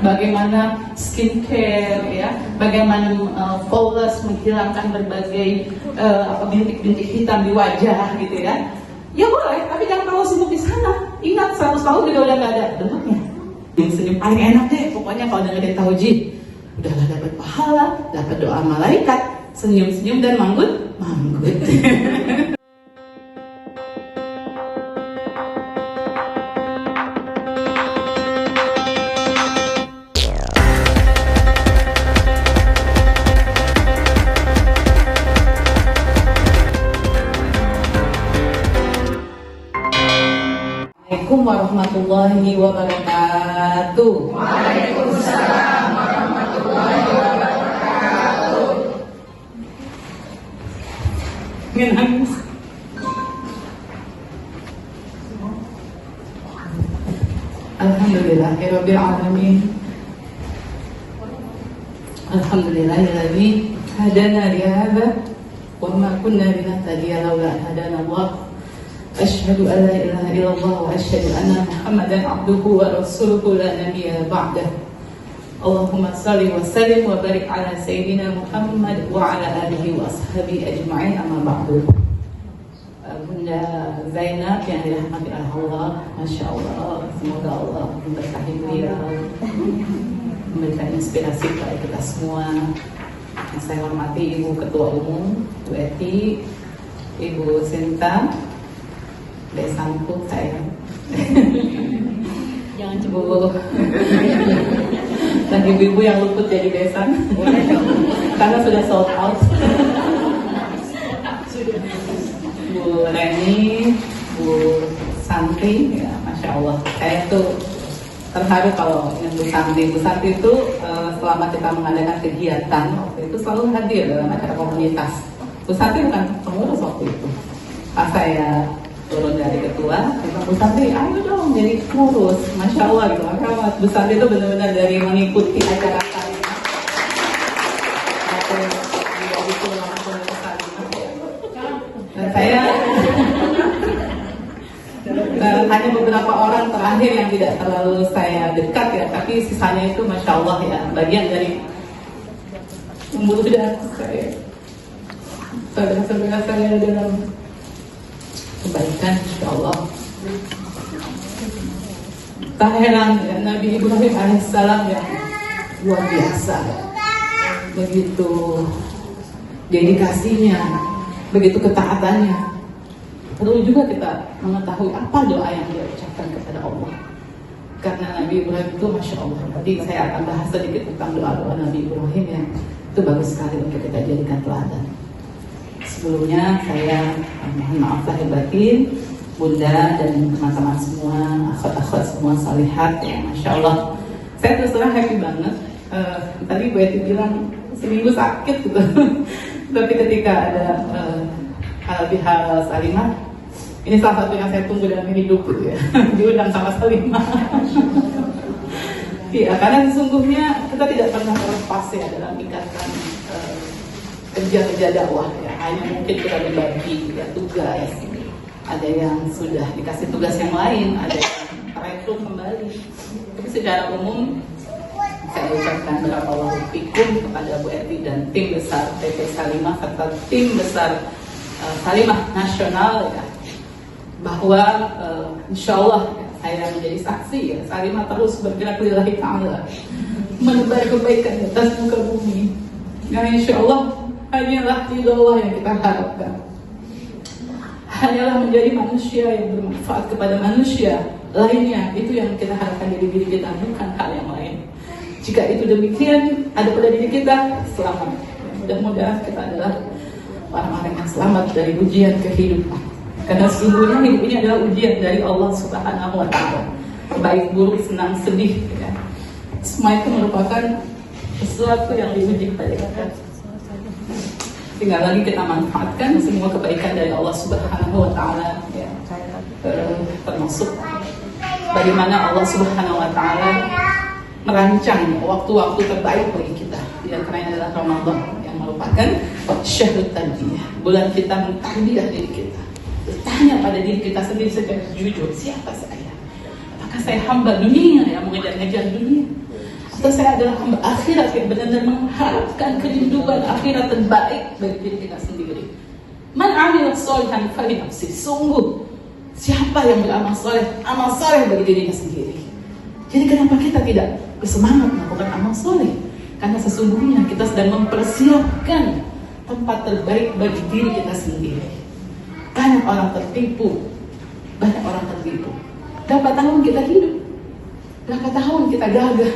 bagaimana skincare, ya, bagaimana flawless, menghilangkan berbagai bintik-bintik hitam di wajah, gitu ya. Ya boleh, tapi jangan terlalu sibuk di sana. Ingat, 100 tahun juga udah nggak ada bentuknya. Yang senyum paling enak deh, pokoknya kalau dengerin tauhid, udahlah dapat pahala, dapat doa malaikat, senyum-senyum dan manggut. Assalamualaikum warahmatullahi wabarakatuh. Waalaikumsalam warahmatullahi wabarakatuh. Nangis. Alhamdulillahirabbil alamin. Alhamdulillahilladzi hadana li hadza wa ma kunna linahtadiya laula an hadana Allah. Asyhadu an la ilaha illallah wa asyhadu anna Muhammadan abduhu wa rasuluhu la nabiyya ba'dah. Allahumma salli wa sallim wa barik ala sayyidina Muhammad wa ala alihi wa ashabihi ajma'in, amma ba'du. Bunda Zainab yang dirahmati Allah, Masya Allah, semoga Allah memberkahi beliau, memberikan inspirasi kepada kita semua. Yang saya hormati Ibu Ketua Umum, Bu Eti, Ibu Sinta, besanku saya. Jangan cemburu. Dan ibu-ibu yang luput jadi besan karena sudah sold out. Bu Reni, Bu Santi, ya Masya Allah. Saya tuh terharu kalau dengan Bu Santi. Bu Santi itu selama kita mengadakan kegiatan waktu itu selalu hadir dalam acara komunitas. Bu Santi bukan pengurus waktu itu. Pas saya turun dari ketua, Bu Santi, ayo dong jadi pengurus. Masya Allah gitu. Maka Bu Santi itu benar-benar dari mengikuti acara saya. Dan saya hanya beberapa orang terakhir yang tidak terlalu saya dekat ya, tapi sisanya itu Masya Allah ya, bagian dari membutuhkan saya, saudara-saudara saya dalam kebaikan, Insya Allah. Tak heran ya, Nabi Ibrahim alaihissalam ya, luar biasa, begitu dedikasinya, begitu ketaatannya. Perlu juga kita mengetahui apa doa yang dia ucapkan kepada Allah, karena Nabi Ibrahim itu Masya Allah. Nanti saya akan bahas sedikit tentang doa-doa Nabi Ibrahim yang itu bagus sekali untuk kita jadikan teladan. Sebelumnya saya mohon maaf lahir batin, Bunda dan teman-teman semua, akhwat-akhwat semua salihat ya, Masya Allah. Saya terus terang happy banget. Tadi Bu Eti bilang seminggu sakit gitu. Tapi ketika ada Al-Bihal Salimah, ini salah satu yang saya tunggu dalam hidup gitu ya, diundang sama Salimah. Iya, karena sesungguhnya kita tidak pernah terlepas ya dalam ikatan kerja-kerja dakwah ya. Hanya mungkin kita berbagi ya, tugas. Ada yang sudah dikasih tugas yang lain, ada yang rekrut kembali. Tapi secara umum saya ucapkan barakallahu fikum kepada Bu Eti dan tim besar PP Salimah serta tim besar Salimah Nasional ya, bahwa insya Allah ya, saya menjadi saksi ya, Salimah terus bergerak lillahi ta'ala, menebar kebaikan di atas muka bumi. Dan insya Allah hanyalah ridho Allah yang kita harapkan. Hanyalah menjadi manusia yang bermanfaat kepada manusia lainnya, itu yang kita harapkan dari diri kita, bukan hal yang lain. Jika itu demikian ada pada diri kita, selamat. Mudah-mudahan kita adalah orang-orang yang selamat dari ujian kehidupan. Karena sesungguhnya hidup ini adalah ujian dari Allah Subhanahu wa Ta'ala. Baik buruk, senang, sedih ya. Semua itu merupakan sesuatu yang diuji kepada kita. Tinggal lagi kita manfaatkan semua kebaikan dari Allah Subhanahu wa Ta'ala ya. Termasuk bagaimana Allah Subhanahu wa Ta'ala merancang waktu-waktu terbaik bagi kita. Di antaranya adalah Ramadan yang merupakan syahrul tarbiyah, bulan kita mentarbiyah diri kita. Bertanya pada diri kita sendiri secara jujur, siapa saya? Apakah saya hamba dunia yang mengejar-ngejar dunia? Saya adalah hamba akhirat yang benar-benar mengharapkan kerinduan akhirat terbaik bagi diri kita sendiri. Man amila sholihan falinafsi. Sungguh, siapa yang beramal soleh, amal soleh bagi dirinya sendiri. Jadi kenapa kita tidak bersemangat melakukan amal soleh? Karena sesungguhnya kita sedang mempersiapkan tempat terbaik bagi diri kita sendiri. Banyak orang tertipu. Berapa tahun kita hidup? Berapa tahun kita gagah?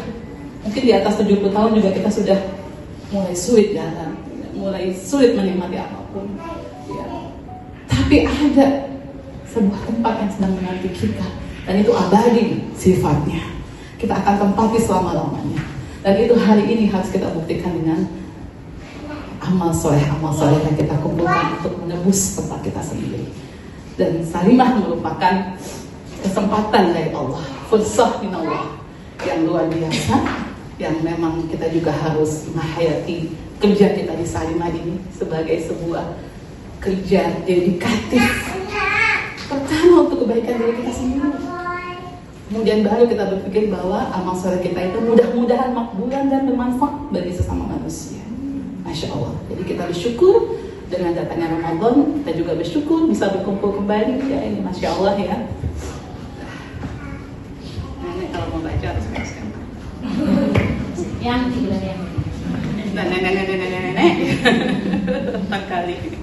Mungkin di atas 70 tahun juga kita sudah mulai sulit jalan, mulai sulit menikmati apapun. Ya. Tapi ada sebuah tempat yang sedang menanti kita, dan itu abadi sifatnya. Kita akan tempati selama-lamanya. Dan itu hari ini harus kita buktikan dengan amal soleh yang kita kumpulkan untuk menebus tempat kita sendiri. Dan salimah merupakan kesempatan dari Allah, fursah min Allah yang luar biasa, yang memang kita juga harus menghayati kerja kita di salimah ini sebagai sebuah kerja dedikatif. Pertama untuk kebaikan diri kita sendiri. Kemudian baru kita berpikir bahwa amal soleh kita itu mudah-mudahan makbulan dan bermanfaat bagi sesama manusia. Masya Allah. Jadi kita bersyukur dengan datangnya Ramadan. Kita juga bersyukur bisa berkumpul kembali. Ya ini Masya Allah ya. Nenek kalau mau baca harus kasih. Yang dibilang yang nenek tentang kali ini.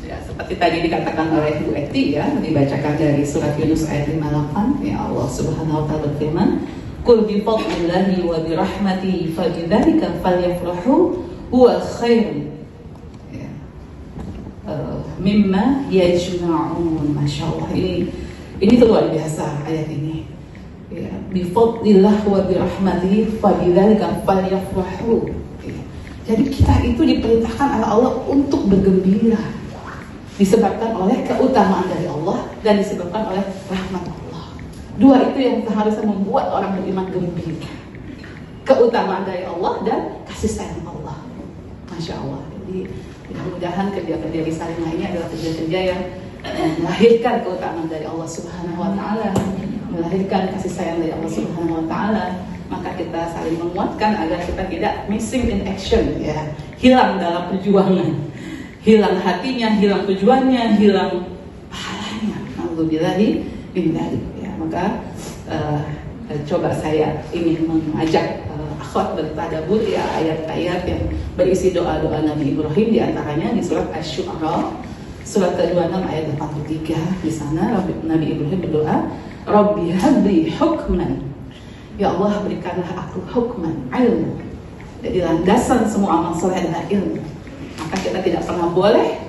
Ya, seperti tadi dikatakan oleh Bu Eti ya, dibacakan dari surat Yunus ayat 58. Ya Allah Subhanahu wa taala berfirman, "Qul bi fadlillahi wa bi rahmatihi fabidzalika falyafrahu huwa khairun." Ya. Mimma yajma'un. Masya Allah, ini tuh luar biasa ayat ini. Ya, bi fadlillah wa bi rahmatihi fabidzalika falyafrahu. Ya. Jadi kita itu diperintahkan oleh Allah untuk bergembira. Disebabkan oleh keutamaan dari Allah dan disebabkan oleh rahmat Allah. Dua itu yang seharusnya membuat orang beriman gembira. Keutamaan dari Allah dan kasih sayang Allah. Masya Allah. Jadi mudah-mudahan kerja-kerja di salimah ini adalah kerja-kerja yang melahirkan keutamaan dari Allah Subhanahu wa taala, melahirkan kasih sayang dari Allah Subhanahu wa taala. Maka kita saling menguatkan agar kita tidak missing in action, ya, hilang dalam perjuangan. Hilang hatinya, hilang tujuannya, hilang pahalanya. Alhamdulillahi bin dzalik. Ya, maka coba saya ingin mengajak akhwat bertadabbur ya ayat-ayat yang berisi doa-doa Nabi Ibrahim, di antaranya di surat Asy-Syu'ara surat ke-26 ayat 83. Di sana Nabi Ibrahim berdoa, "Rabbi habli hukman." Ya Allah, berikanlah aku hukman, ilmu. Jadi landasan semua amal soleh adalah ilmu. Maka kita tidak pernah boleh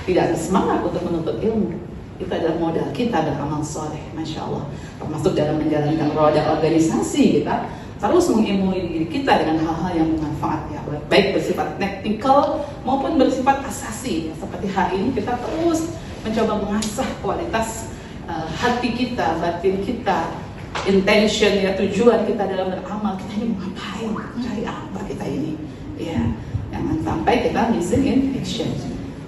tidak bersemangat untuk menuntut ilmu. Itu adalah modal kita beramal soleh, Masya Allah. Termasuk dalam menjalankan roda organisasi, kita terus mengilmui diri kita dengan hal-hal yang bermanfaat, ya, baik bersifat teknikal maupun bersifat asasi. Ya, seperti hari ini kita terus mencoba mengasah kualitas hati kita, batin kita, intention, ya, tujuan kita dalam beramal. Kita ini mau ngapain? Cari apa kita ini? Ya. Jangan sampai kita missing in action.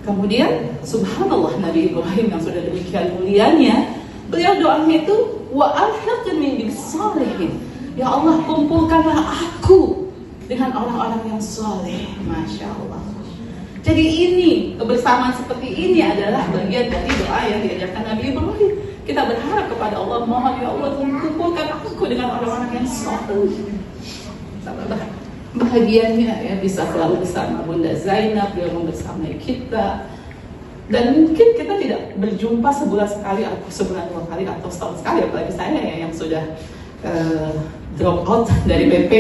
Kemudian subhanallah, Nabi Ibrahim yang sudah demikian mulianya, beliau doanya itu wa alhiqni bis sholihin. Ya Allah, kumpulkanlah aku dengan orang-orang yang soleh. Masya Allah. Jadi ini, kebersamaan seperti ini adalah bagian dari doa yang diajarkan Nabi Ibrahim. Kita berharap kepada Allah, mohon ya Allah, kumpulkan aku dengan orang-orang yang soleh. Bahagianya ya bisa selalu bersama Bunda Zainab, beliau membersamai kita. Dan mungkin kita tidak berjumpa sebulan sekali atau sebulan 2 kali atau setahun sekali, apalagi saya ya yang sudah drop out dari BP.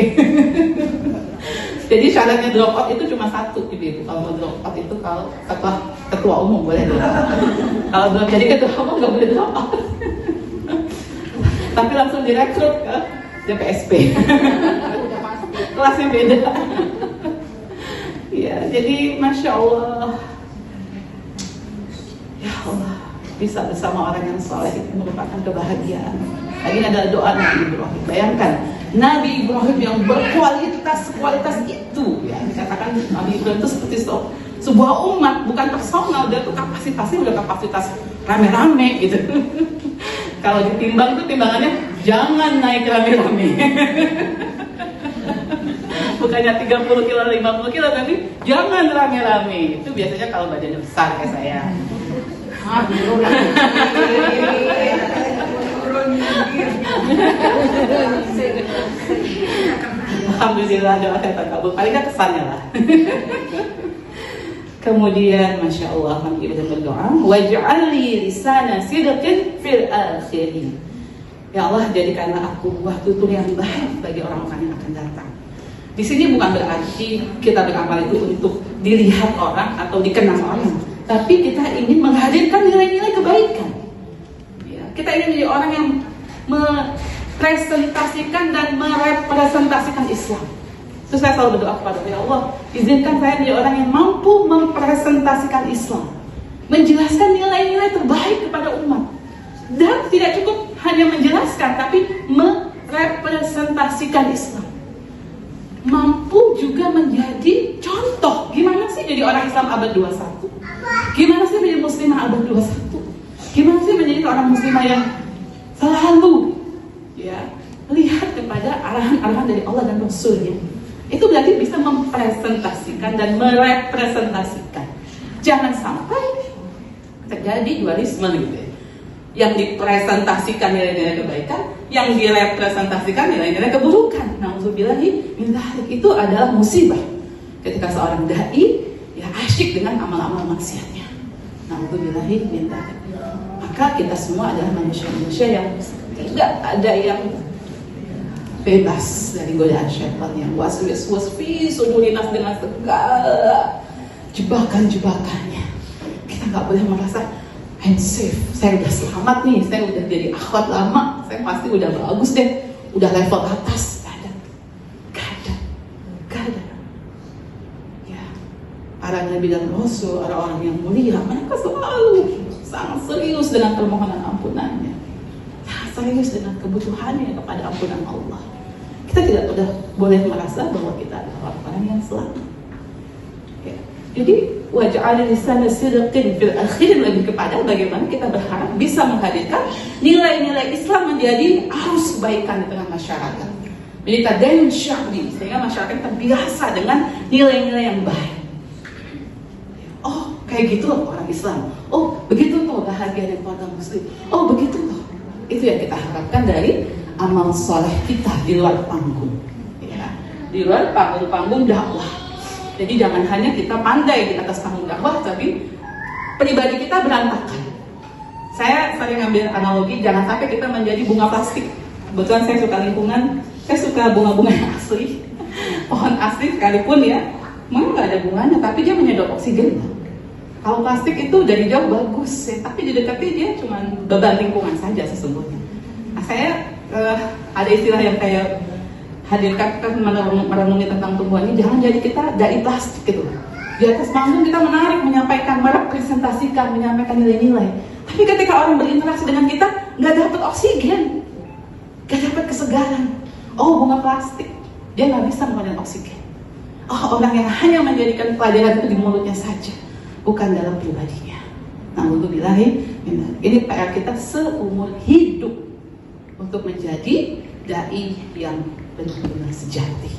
Jadi syaratnya drop out itu cuma satu, Ibu. Kalau mau drop out itu kalau ketua umum boleh drop out. Kalau belum jadi ketua umum nggak boleh drop out. Tapi langsung direkrut ke DPSP. Kelasnya beda. Ya, jadi Masya Allah. Ya Allah, bisa bersama orang yang soleh itu merupakan kebahagiaan. Lagi adalah doa Nabi Ibrahim. Bayangkan, Nabi Ibrahim yang berkualitas itu, ya, dikatakan Nabi Ibrahim itu seperti sebuah umat, bukan personal. Dia tuh kapasitasnya udah kapasitas rame-rame gitu. Kalau ditimbang tuh timbangannya jangan naik rame-rame. Bukannya 30 kilo, 50 kilo, tapi jangan rame-rame. Itu biasanya kalau badannya besar kayak saya. Alhamdulillah doa saya terkabul. Paling nggak kesannya lah. Kemudian Masya Allah kami ibadah berdoa, waj'alli lisana sidqin fil akhirin. Ya Allah, jadikanlah aku buah tutur yang baik bagi orang-orang yang akan datang. Di sini bukan berarti kita beramal itu untuk dilihat orang atau dikenal orang, tapi kita ingin menghadirkan nilai-nilai kebaikan. Ya, kita ingin jadi orang yang merepresentasikan dan merepresentasikan Islam. Terus saya selalu berdoa kepada Allah, izinkan saya menjadi orang yang mampu mempresentasikan Islam, menjelaskan nilai-nilai terbaik kepada umat. Dan tidak cukup hanya menjelaskan, tapi merepresentasikan Islam. Mampu juga menjadi contoh. Gimana sih jadi orang Islam abad 21? Gimana sih menjadi muslimah abad 21? Gimana sih menjadi orang muslimah yang selalu lihat kepada arahan-arahan dari Allah dan Rasulnya? Itu berarti bisa mempresentasikan dan merepresentasikan. Jangan sampai terjadi dualisme gitu ya. Yang dipresentasikan nilai-nilai kebaikan, yang direpresentasikan nilai-nilai keburukan. Nauzubillahi min dzalik. Itu adalah musibah. Ketika seorang dai asyik dengan amal-amal maksiatnya. Nauzubillahi min dzalik. Maka kita semua adalah manusia-manusia yang tidak ada yang bebas dari godaan syaitan yang waswas fi sudurinas dengan segala jebakan-jebakannya. Kita nggak boleh merasa I'm safe, saya udah selamat nih, saya udah jadi akhwat lama, saya pasti udah bagus deh, udah level atas. Gak ada. Ya, para nabi dan rasul, orang-orang yang mulia, mereka selalu sangat serius dengan permohonan ampunannya, serius dengan kebutuhannya kepada ampunan Allah. Kita tidak boleh merasa bahwa kita adalah orang yang selamat. Ya. Jadi waj'alni lisana sidqin fil akhirin, lebih kepada bagaimana kita berharap bisa menghadirkan nilai-nilai Islam menjadi arus kebaikan di tengah masyarakat. Menjadi tadayun syar'i, sehingga masyarakat terbiasa dengan nilai-nilai yang baik. Oh, kayak gitu loh orang Islam. Oh, begitu loh bahagia dan keluarga muslim. Oh, begitu loh. Itu yang kita harapkan dari amal soleh kita di luar panggung. Ya, di luar panggung dakwah. Jadi jangan hanya kita pandai di atas panggung dakwah, tapi pribadi kita berantakan. Saya sering ngambil analogi, jangan sampai kita menjadi bunga plastik. Kebetulan saya suka lingkungan, saya suka bunga-bunga yang asli, pohon asli sekalipun ya, memang nggak ada bunganya, tapi dia menyedot oksigen. Kalau plastik itu dari jauh bagus, ya, tapi di dekatnya dia cuma beban lingkungan saja sesungguhnya. Nah, saya ada istilah yang kayak hadirkan merenungi tentang tumbuhan ini, jangan jadi kita dari plastik gitu. Di atas panggung kita menarik, menyampaikan, merepresentasikan, menyampaikan nilai-nilai. Tapi ketika orang berinteraksi dengan kita, nggak dapat oksigen, nggak dapat kesegaran. Oh, bunga plastik, dia nggak bisa mengeluarkan oksigen. Oh, orang yang hanya menjadikan pelajaran itu di mulutnya saja, bukan dalam pribadinya. Nauzubillahi min dzalik. Ini PR kita seumur hidup untuk menjadi dai yang benar-benar sejati,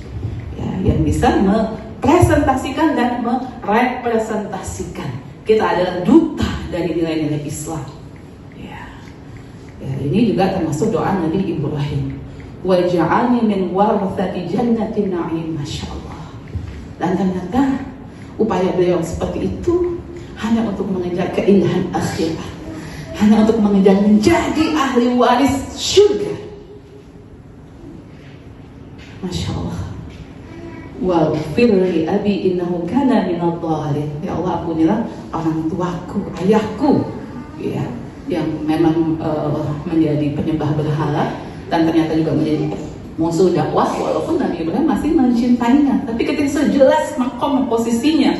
ya, yang bisa mempresentasikan dan merepresentasikan. Kita adalah duta dari nilai-nilai Islam. Ya, ini juga termasuk doa Nabi Ibrahim. Waj'alni min warathati jannatin na'im. Masya Allah. Dan ternyata upaya beliau seperti itu hanya untuk mengejar keindahan akhirat, hanya untuk mengejar menjadi ahli waris surga. Masya Allah. Waghfir li abi innahu kana minadh dhalin. Ya Allah, ampunilah orang tuaku, ayahku, ya, yang memang menjadi penyembah berhala dan ternyata juga menjadi musuh dakwah, walaupun Nabi Ibrahim masih mencintainya. Tapi ketika sudah jelas makom posisinya,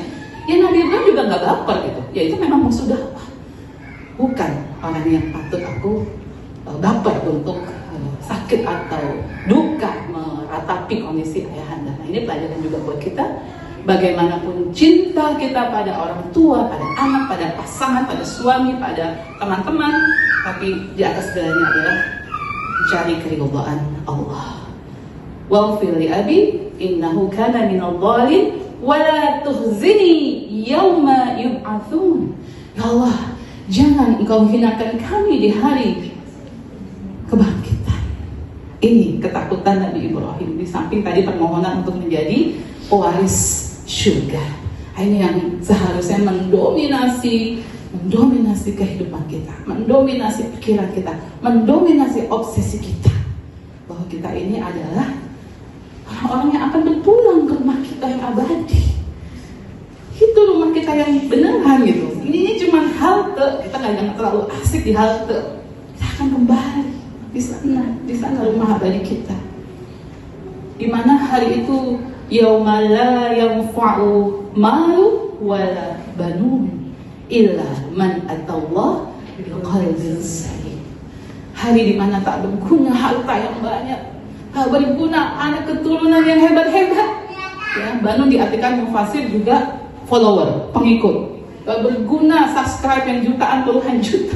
ya Nabi Ibrahim juga nggak baper gitu. Ya itu memang musuh dakwah, bukan orang yang patut aku baper untuk sakit atau duka meratapi kondisi ayahanda. Nah, ini pelajaran juga buat kita. Bagaimanapun cinta kita pada orang tua, pada anak, pada pasangan, pada suami, pada teman-teman, Tapi di atas segalanya adalah cari keridhaan Allah. Waghfir li abi innahu kana minadh dhalin wa la tukhzini yauma yub'atsun. Ya Allah, jangan engkau hinakan kami di hari kebangkitan. Ini ketakutan Nabi Ibrahim, di samping tadi permohonan untuk menjadi pewaris surga. Ini yang seharusnya mendominasi kehidupan kita, mendominasi pikiran kita, mendominasi obsesi kita, bahwa kita ini adalah orang-orang yang akan berpulang ke rumah kita yang abadi. Itu rumah kita yang beneran gitu. Ini cuma halte, kita nggak terlalu asik di halte. Kita akan kembali di sana rumah abadi kita. Di mana hari itu yauma la yanfa'u malu wala banun illa man atallah biqalbin salim. Hari di mana tak berguna harta yang banyak, tak berguna anak keturunan yang hebat-hebat. Ya, banun diartikan mufasir juga follower, pengikut. Tak berguna subscribe yang jutaan, puluhan juta.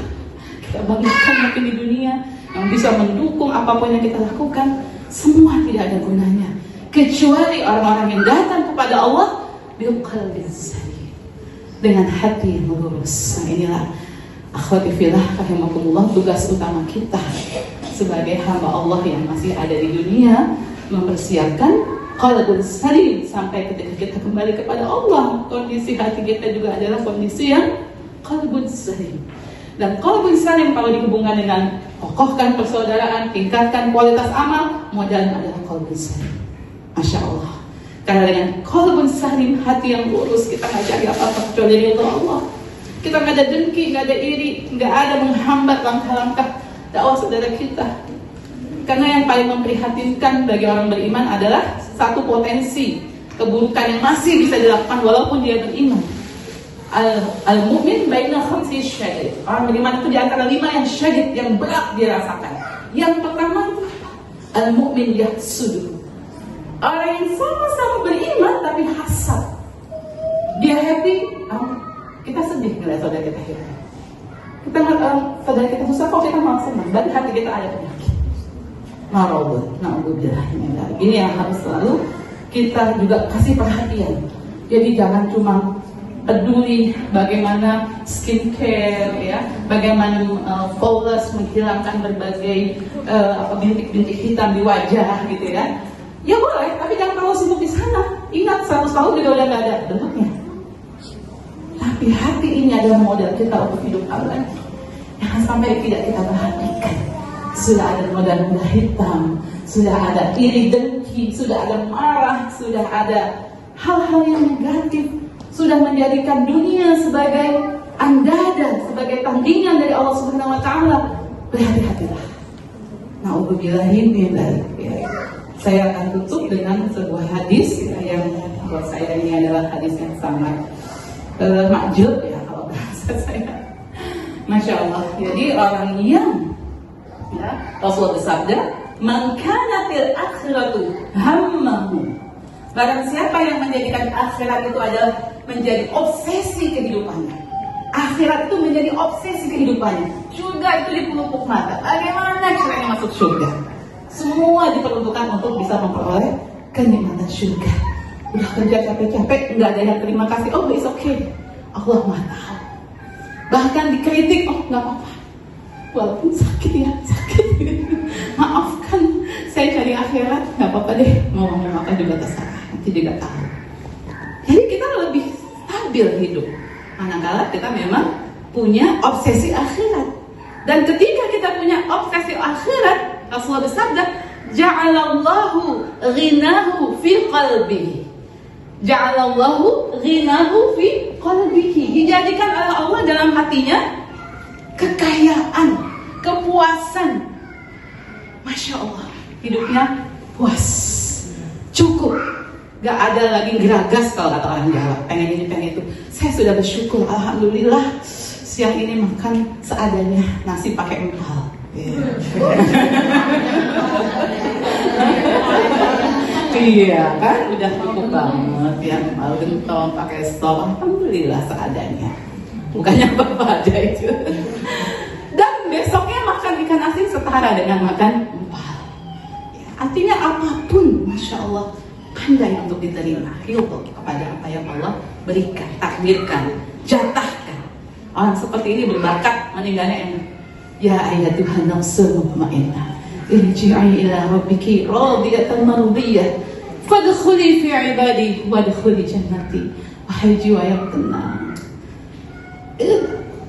Kita banggakan mungkin di dunia yang bisa mendukung apapun yang kita lakukan, semua tidak ada gunanya kecuali orang-orang yang datang kepada Allah biqalbin salim, dengan hati yang lurus. Nah, inilah akhwati fillah rahimakumullah, tugas utama kita sebagai hamba Allah yang masih ada di dunia, mempersiapkan qalbun salim sampai ketika kita kembali kepada Allah. Kondisi hati kita juga adalah kondisi yang qalbun salim. Dan qalbun salim kalau dihubungkan dengan kokohkan persaudaraan, tingkatkan kualitas amal, modalnya adalah qalbun salim. Masya Allah. Karena dengan qalbun salim, hati yang lurus, kita nggak cari apa-apa kecuali ridha Allah. Kita nggak ada dengki, nggak ada iri, nggak ada menghambat langkah-langkah dakwah saudara kita. Karena yang paling memprihatinkan bagi orang beriman adalah satu potensi keburukan yang masih bisa dilakukan walaupun dia beriman. Al-mu'min baina khamsi syadid. Orang beriman itu di antara 5 yang syadid, yang berat dirasakan. Yang pertama itu apa? Al-mu'min yahsudu. Orang yang sama-sama beriman tapi hasad. Dia happy, kita sedih melihat saudara kita happy. Kita ngeliat saudara kita susah, kok kita malah senang. Berarti hati kita ada penyakit. Na'udzubillah. Ini yang harus selalu kita juga kasih perhatian. Jadi jangan cuma peduli bagaimana skincare, ya, bagaimana flawless, menghilangkan berbagai bintik-bintik hitam di wajah, gitu ya. Ya boleh, tapi jangan terlalu sibuk di sana. Ingat 100 tahun juga udah gak ada bentuknya. Tapi hati ini adalah modal kita untuk hidup abadi. Jangan sampai tidak kita perhatikan. Sudah ada noda-noda hitam, sudah ada iri dengki, sudah ada marah, sudah ada hal-hal yang negatif, sudah menjadikan dunia sebagai andada, sebagai tandingan dari Allah Subhanahu wa Ta'ala. Berhati-hatilah. Na'udzubillahi min dzalik. Saya akan tutup dengan sebuah hadis yang buat saya ini adalah hadis yang sangat makjub, ya, kalau bahasa saya. Masya Allah. Jadi orang yang, ya, Rasulullah bersabda, man kana fil akhiratu hammahu. Barang siapa yang menjadikan akhirat itu adalah menjadi obsesi kehidupannya. Akhirat itu menjadi obsesi kehidupannya. Surga itu di pelupuk mata. Bagaimana caranya masuk surga? Semua diperuntukkan untuk bisa memperoleh kenikmatan surga. Udah kerja capek-capek, nggak ada yang terima kasih. Oh, it's okay. Allah Maha tahu. Bahkan dikritik, oh nggak apa-apa. Walaupun sakit ya, sakit. Maafkan, saya cari akhirat, nggak apa-apa deh. Mau ngomong apa juga terserah, nanti juga tahu. Jadi kita lebih stabil hidup. Manakala kita memang punya obsesi akhirat. Dan ketika kita punya obsesi akhirat, Rasulullah bersabda, ja'alallahu ghinahu fi qalbihi. Ja'alallahu ghinahu fi qalbihi. Dijadikan oleh Allah dalam hatinya kekayaan, kepuasan. Masya Allah, hidupnya puas, cukup. Gak ada lagi geragas kalau kata orang Jawa, pengen ini, pengen itu. Saya sudah bersyukur, alhamdulillah. Siang ini makan seadanya, nasi pakai empal. Iya kan, udah cukup banget ya. Empal gentong, pakai stok, alhamdulillah seadanya. Bukannya apa-apa aja itu. Dan besok ikan asin setara dengan makan empal. Ya, artinya apapun, Masya Allah, pandai untuk diterima. Ridho kepada apa yang Allah berikan, takdirkan, jatahkan. Orang seperti ini berbakat, meninggalnya enak. Ya ayyatuhan nafsul mutmainnah, irji'i ila rabbiki radiyatan mardiyah, fadkhuli fi ibadi wadkhuli jannati. Wahai jiwa yang tenang,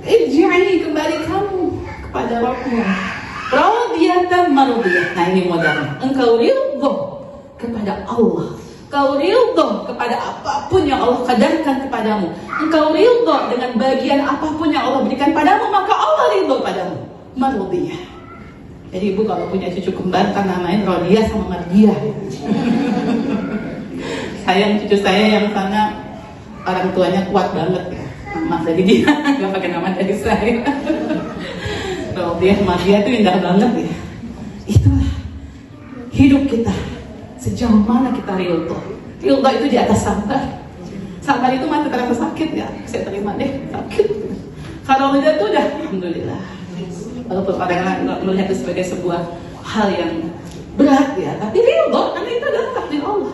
irji'i, kembali kamu kepada Rabbmu, radiyatan mardiyah. Nah ini modalnya, engkau ridho kepada Allah, engkau ridho kepada apapun yang Allah kadarkan kepadamu, engkau ridho dengan bagian apapun yang Allah berikan padamu, maka Allah ridho padamu. Mardiyah. Jadi ibu kalau punya cucu kembar kan namain Rodia sama Mardiah. Sayang cucu saya yang sana orang tuanya kuat banget ya. Maaf dari dia, nggak pakai nama dari saya. Rodia, Mardiah itu indah banget ya. Itulah hidup kita. Sejauh mana kita ridho. Ridho itu di atas sabar. Sabar itu mati terasa sakit ya. Saya terima deh, sakit. Kalau ridho itu udah alhamdulillah. Walaupun orang melihat itu sebagai sebuah hal yang berat ya, tapi ridho karena itu adalah takdir Allah.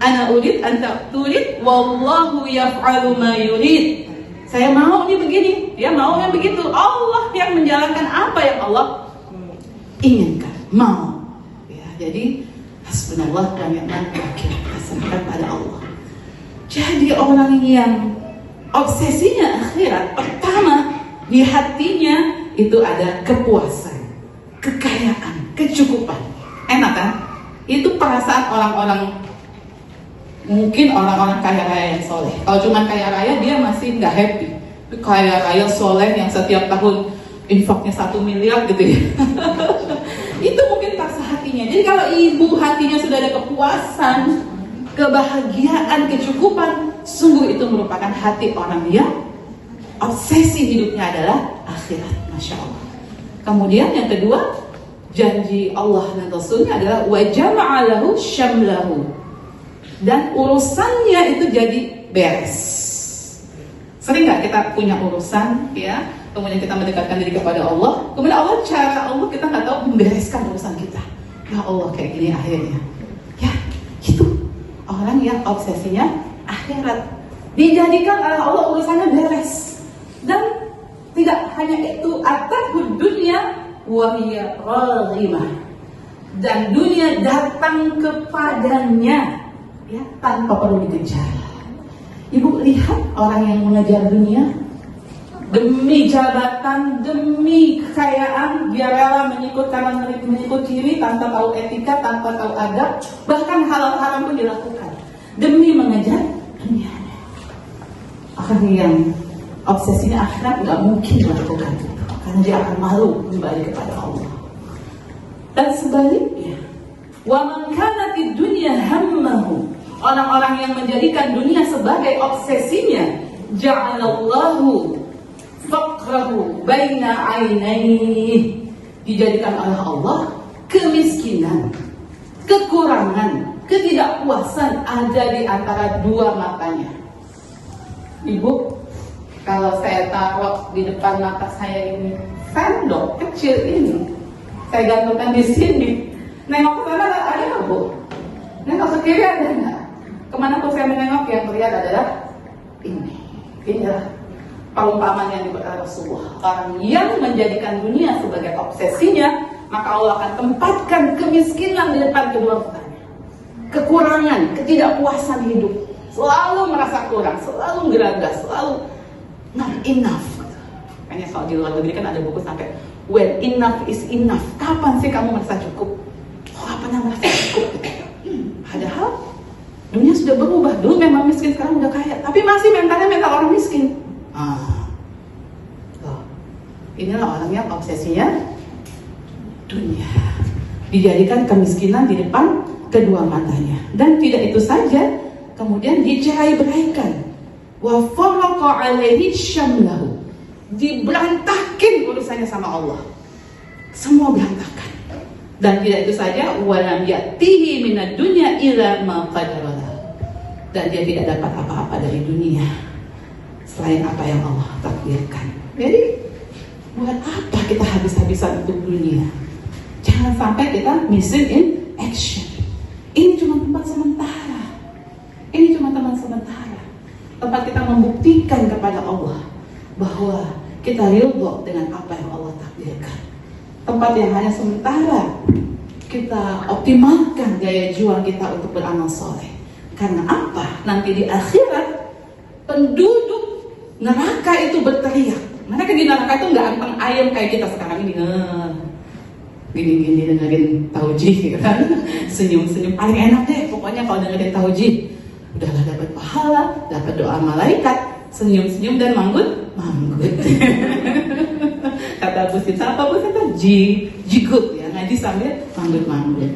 Ana urid anta turid wallahu yaf'alu ma yurid. Saya mau nih begini, dia maunya begitu. Allah yang menjalankan apa yang Allah inginkan, mau. Ya, jadi hasbunallah wa ni'mal wakil, serahkan pada Allah. Jadi orang yang obsesinya akhirat, pertama di hatinya itu ada kepuasan, kekayaan, kecukupan. Enak kan? Itu perasaan orang-orang, mungkin orang-orang kaya raya yang soleh. Kalau cuma kaya raya dia masih nggak happy. Kaya raya soleh yang setiap tahun infaknya 1 miliar gitu ya. Itu mungkin rasa hatinya. Jadi kalau ibu hatinya sudah ada kepuasan, kebahagiaan, kecukupan, sungguh itu merupakan hati orang yang obsesi hidupnya adalah akhirat. Masya Allah. Kemudian yang kedua, janji Allah dan Rasulnya adalah wa jama'alahu syamlahu, dan urusannya itu jadi beres. Sering nggak kita punya urusan ya, kemudian kita mendekatkan diri kepada Allah, kemudian Allah, cara Allah kita nggak tahu membereskan urusan kita. Ya Allah, kayak gini akhirnya. Ya, itu orang yang obsesinya akhirat, dijadikan oleh Allah urusannya beres. Dan tidak hanya itu, atahud dunya wa hiya raghimah, dan dunia datang kepadanya ya tanpa perlu dikejar. Ibu lihat orang yang mengejar dunia demi jabatan, demi kekayaan, dia rela mengikut kanan mengikut kiri tanpa tahu etika, tanpa tahu adab, bahkan halal haram pun dilakukan demi mengejar dunia. Orang yang obsesinya akhirat nggak mungkin melakukan itu, karena dia akan malu kembali kepada Allah. Dan sebaliknya, wa man kanatid dunya hammahu, orang-orang yang menjadikan dunia sebagai obsesinya, ja'alallahu faqrahu baina ainaihi, dijadikan oleh Allah kemiskinan, kekurangan, ketidakpuasan ada di antara dua matanya. Ibu, kalau saya taruh di depan mata saya ini sendok kecil ini, saya gantungkan di sini, nengok ke sana ada nggak Bu? Nengok ke kiri ada nggak? Kemana pun saya menengok yang terlihat adalah ini. Inilah perumpamaan yang diberikan Rasulullah. Orang yang menjadikan dunia sebagai obsesinya, maka Allah akan tempatkan kemiskinan di depan kedua matanya, kekurangan, ketidakpuasan hidup, selalu merasa kurang, selalu geragas, selalu not enough. Makanya soal di luar negeri kan ada buku sampai when enough is enough. Kapan sih kamu merasa cukup? Oh, gak pernah merasa cukup gitu. Padahal dunia sudah berubah. Dulu memang miskin, sekarang udah kaya, tapi masih mentalnya mental orang miskin. Inilah orang yang obsesinya dunia, dijadikan kemiskinan di depan kedua matanya. Dan tidak itu saja, kemudian dicerai-beraikan. Wa faraqa alaihi syamlahu, diberantakin urusannya sama Allah, semua berantakan. Dan tidak itu saja, wa lam yatihi minad dunya illa ma qadara, dan dia tidak dapat apa-apa dari dunia selain apa yang Allah takdirkan. Jadi Buat apa kita habis-habisan untuk dunia? Jangan sampai kita missing in action. Ini cuma tempat sementara. Ini cuma tempat sementara. Tempat kita membuktikan kepada Allah bahwa kita ridho dengan apa yang Allah takdirkan. Tempat yang hanya sementara. Kita optimalkan gaya juang kita untuk beramal soleh. Karena apa? Nanti di akhirat penduduk neraka itu berteriak. Mereka di neraka itu nggak anteng ayam kayak kita sekarang ini. Gini-gini dengerin taujih gitu kan. Senyum-senyum paling enak deh pokoknya kalau dengerin taujih. Udahlah dapat pahala, dapat doa malaikat, senyum-senyum dan manggut. Kata Bu Sita, apa Bu Sita? Jigut ya, ngaji sambil manggut.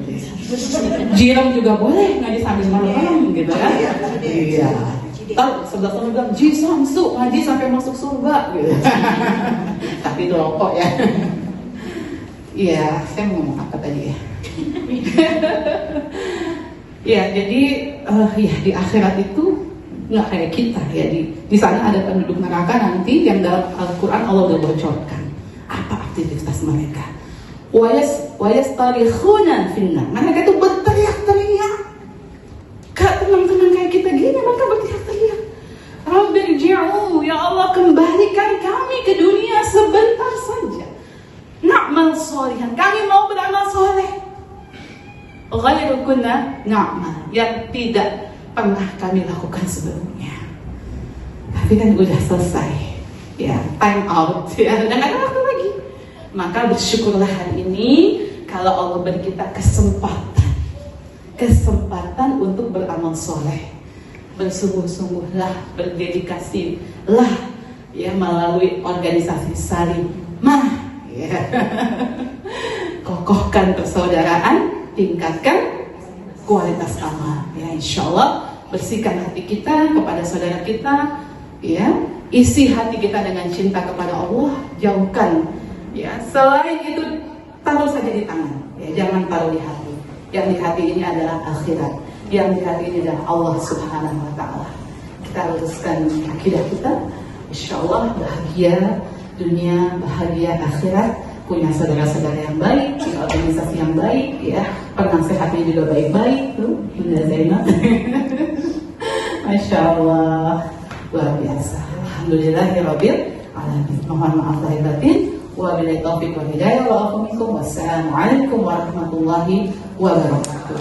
Jiram juga boleh ngaji sambil malam gitu kan. Iya. Tahu sebelah sana bilang Ji Samsu ngaji sampai masuk surga gitu. Tapi itu rokok ya. Iya, saya mau ngomong apa tadi ya? Ya, jadi ya di akhirat itu nggak kayak kita ya, di sana ada penduduk neraka nanti yang dalam Al-Quran Allah udah bocorkan apa aktivitas mereka. Wayastarikhuna finnar. Mereka itu berteriak-teriak. Kak, teman-teman kayak kita gini mereka berteriak-teriak. Rabbirji'u, ya Allah kembalikan kami ke dunia sebentar saja. Na'mal sholihan, kami mau beramal soleh. Ghairu kunna na'mal, yang tidak pernah kami lakukan sebelumnya. Tapi kan udah selesai. Ya, time out. Ya, udah gak ada waktu lagi. Maka bersyukurlah hari ini kalau Allah beri kita kesempatan untuk beramal soleh. Bersungguh-sungguhlah, berdedikasilah ya melalui organisasi Salimah ya. Kokohkan persaudaraan, tingkatkan kualitas amal ya, insyaallah. Bersihkan hati kita kepada saudara kita ya, isi hati kita dengan cinta kepada Allah, jauhkan ya, selain itu taruh saja di tangan ya, jangan taruh di hati. Yang di hati ini adalah akhirat, yang di hati ini adalah Allah Subhanahu wa Ta'ala. Kita luruskan akidah kita, insyaallah bahagia dunia, bahagia akhirat, punya saudara-saudara yang baik, punya organisasi yang baik ya, penasehatnya juga baik-baik tuh, Bunda Zainab. Masya Allah, luar biasa. Alhamdulillahirabbil alamin. Mohon maaf lahir batin. Wabillahi taufiq wal hidayah. Wassalamualaikum warahmatullahi wabarakatuh.